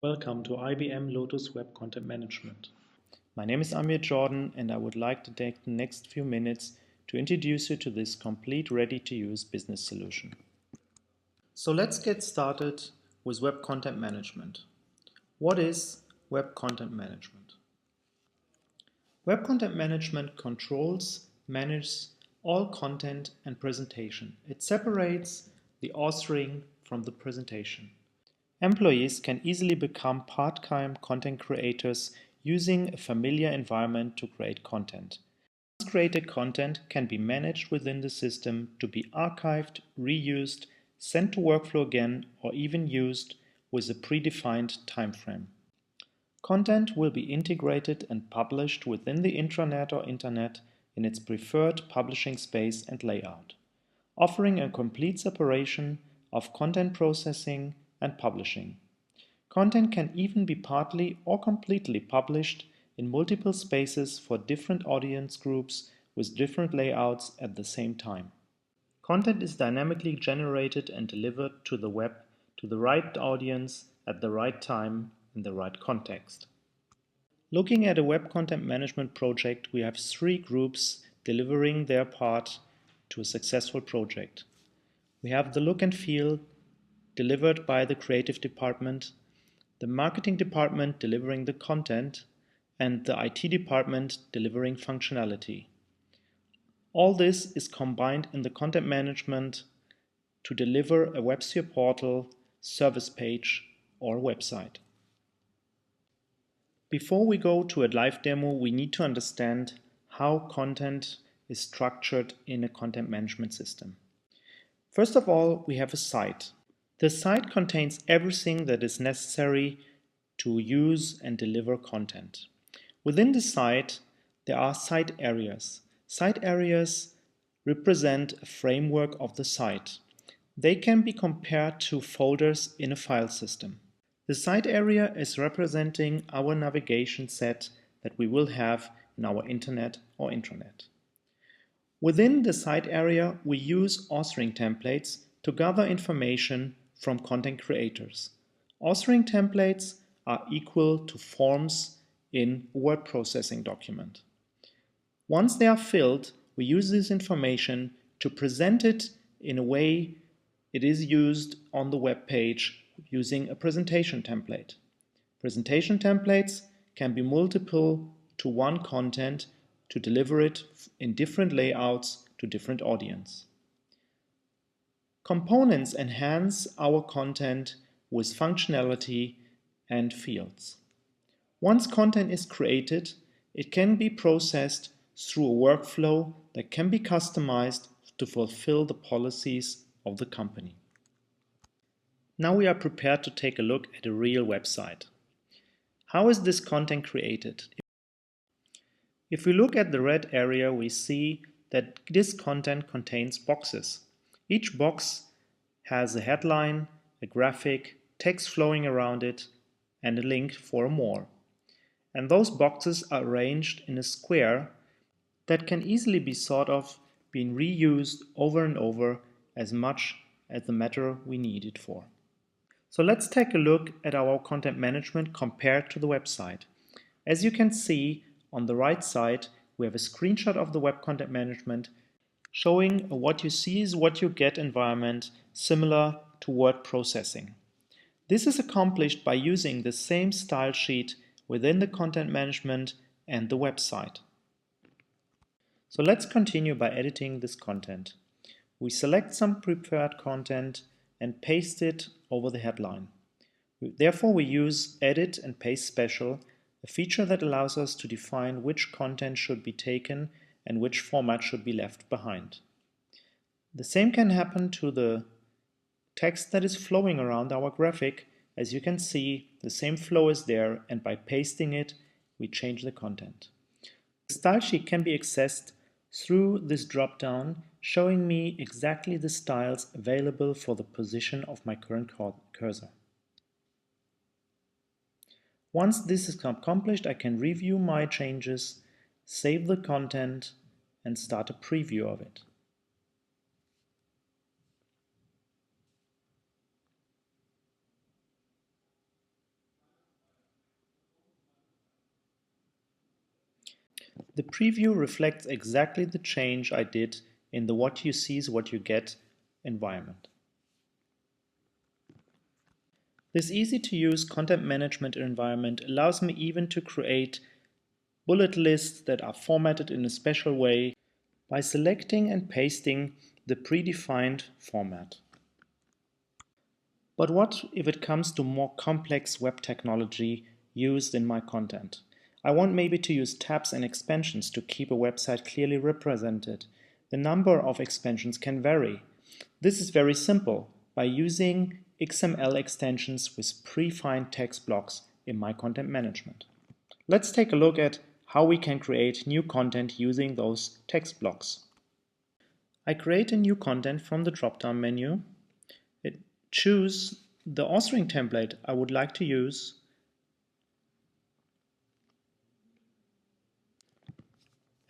Welcome to IBM Lotus Web Content Management. My name is Amir Jordan and I would like to take the next few minutes to introduce you to this complete ready-to-use business solution. So let's get started with Web Content Management. What is Web Content Management? Web Content Management controls, manages all content and presentation. It separates the authoring from the presentation. Employees can easily become part-time content creators using a familiar environment to create content. Once created content can be managed within the system to be archived, reused, sent to workflow again, or even used with a predefined time frame. Content will be integrated and published within the intranet or internet in its preferred publishing space and layout, offering a complete separation of content processing and publishing. Content can even be partly or completely published in multiple spaces for different audience groups with different layouts at the same time. Content is dynamically generated and delivered to the web to the right audience at the right time in the right context. Looking at a web content management project, we have three groups delivering their part to a successful project. We have the look and feel delivered by the creative department, the marketing department delivering the content, and the IT department delivering functionality. All this is combined in the content management to deliver a WebSphere portal, service page, or website. Before we go to a live demo, we need to understand how content is structured in a content management system. First of all, we have a site. The site contains everything that is necessary to use and deliver content. Within the site, there are site areas. Site areas represent a framework of the site. They can be compared to folders in a file system. The site area is representing our navigation set that we will have in our internet or intranet. Within the site area, we use authoring templates to gather information from content creators. Authoring templates are equal to forms in a word processing document. Once they are filled, we use this information to present it in a way it is used on the web page using a presentation template. Presentation templates can be multiple to one content to deliver it in different layouts to different audience. Components enhance our content with functionality and fields. Once content is created, it can be processed through a workflow that can be customized to fulfill the policies of the company. Now we are prepared to take a look at a real website. How is this content created? If we look at the red area, we see that this content contains boxes. Each box has a headline, a graphic, text flowing around it, and a link for more. And those boxes are arranged in a square that can easily be thought of being reused over and over as much as the matter we need it for. So let's take a look at our content management compared to the website. As you can see on the right side, we have a screenshot of the web content management showing a what you see is what you get environment similar to word processing. This is accomplished by using the same style sheet within the content management and the website. So let's continue by editing this content. We select some prepared content and paste it over the headline. Therefore, we use Edit and Paste Special, a feature that allows us to define which content should be taken and which format should be left behind. The same can happen to the text that is flowing around our graphic. As you can see, the same flow is there, and by pasting it, we change the content. The style sheet can be accessed through this drop-down, showing me exactly the styles available for the position of my current cursor. Once this is accomplished, I can review my changes, save the content, and start a preview of it. The preview reflects exactly the change I did in the what you see is what you get environment. This easy-to-use content management environment allows me even to create bullet lists that are formatted in a special way by selecting and pasting the predefined format. But what if it comes to more complex web technology used in my content? I want maybe to use tabs and expansions to keep a website clearly represented. The number of expansions can vary. This is very simple by using XML extensions with predefined text blocks in my content management. Let's take a look at how we can create new content using those text blocks. I create a new content from the drop-down menu. Choose the authoring template I would like to use.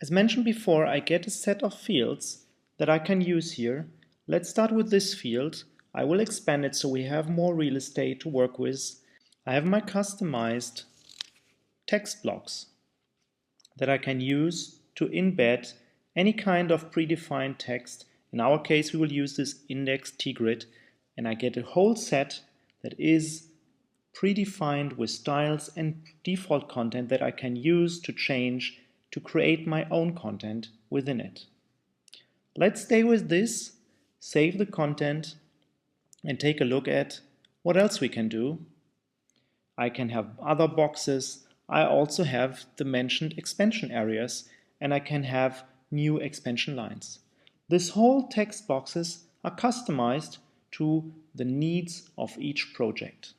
As mentioned before, I get a set of fields that I can use here. Let's start with this field. I will expand it so we have more real estate to work with. I have my customized text blocks that I can use to embed any kind of predefined text. In our case, we will use this index tgrid, and I get a whole set that is predefined with styles and default content that I can use to change to create my own content within it. Let's stay with this, save the content, and take a look at what else we can do. I can have other boxes. I also have the mentioned expansion areas, and I can have new expansion lines. This whole text boxes are customized to the needs of each project.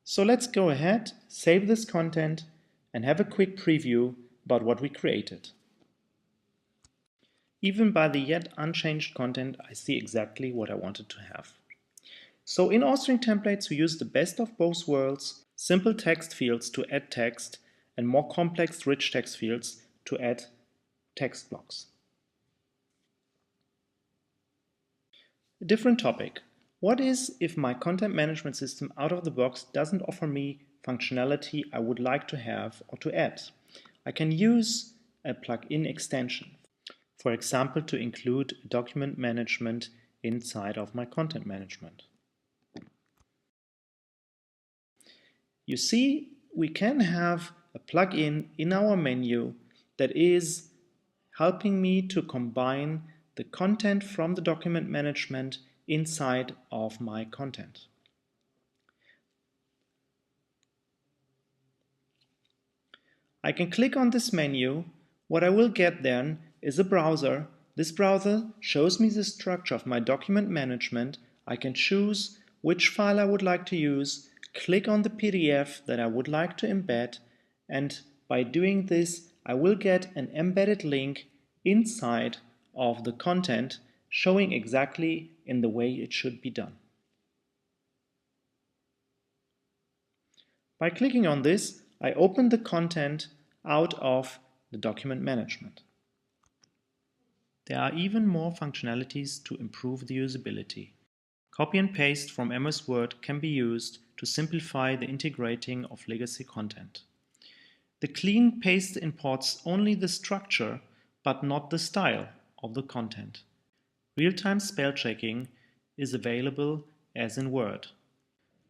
So let's go ahead, save this content, and have a quick preview about what we created. Even by the yet unchanged content, I see exactly what I wanted to have. So in authoring templates, we use the best of both worlds, simple text fields to add text, and more complex rich text fields to add text blocks. A different topic. What is if my content management system out of the box doesn't offer me functionality I would like to have or to add? I can use a plugin extension, for example, to include document management inside of my content management. You see, we can have a plugin in our menu that is helping me to combine the content from the document management inside of my content. I can click on this menu. What I will get then is a browser. This browser shows me the structure of my document management. I can choose which file I would like to use, click on the PDF that I would like to embed, and by doing this I will get an embedded link inside of the content showing exactly in the way it should be done. By clicking on this, I open the content out of the document management. There are even more functionalities to improve the usability. Copy and paste from MS Word can be used to simplify the integrating of legacy content. The clean paste imports only the structure but not the style of the content. Real-time spell checking is available as in Word.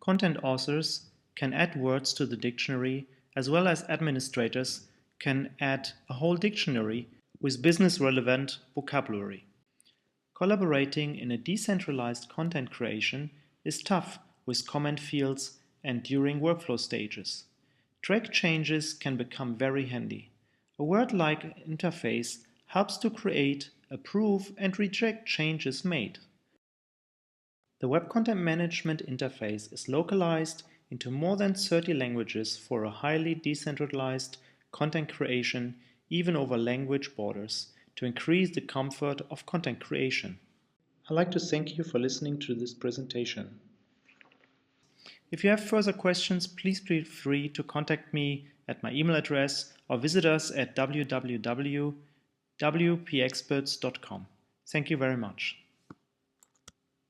Content authors can add words to the dictionary, as well as administrators can add a whole dictionary with business-relevant vocabulary. Collaborating in a decentralized content creation is tough with comment fields and during workflow stages. Track changes can become very handy. A Word-like interface helps to create, approve, and reject changes made. The Web Content Management interface is localized into more than 30 languages for a highly decentralized content creation, even over language borders, to increase the comfort of content creation. I'd like to thank you for listening to this presentation. If you have further questions, please feel free to contact me at my email address or visit us at www.wpexperts.com. Thank you very much.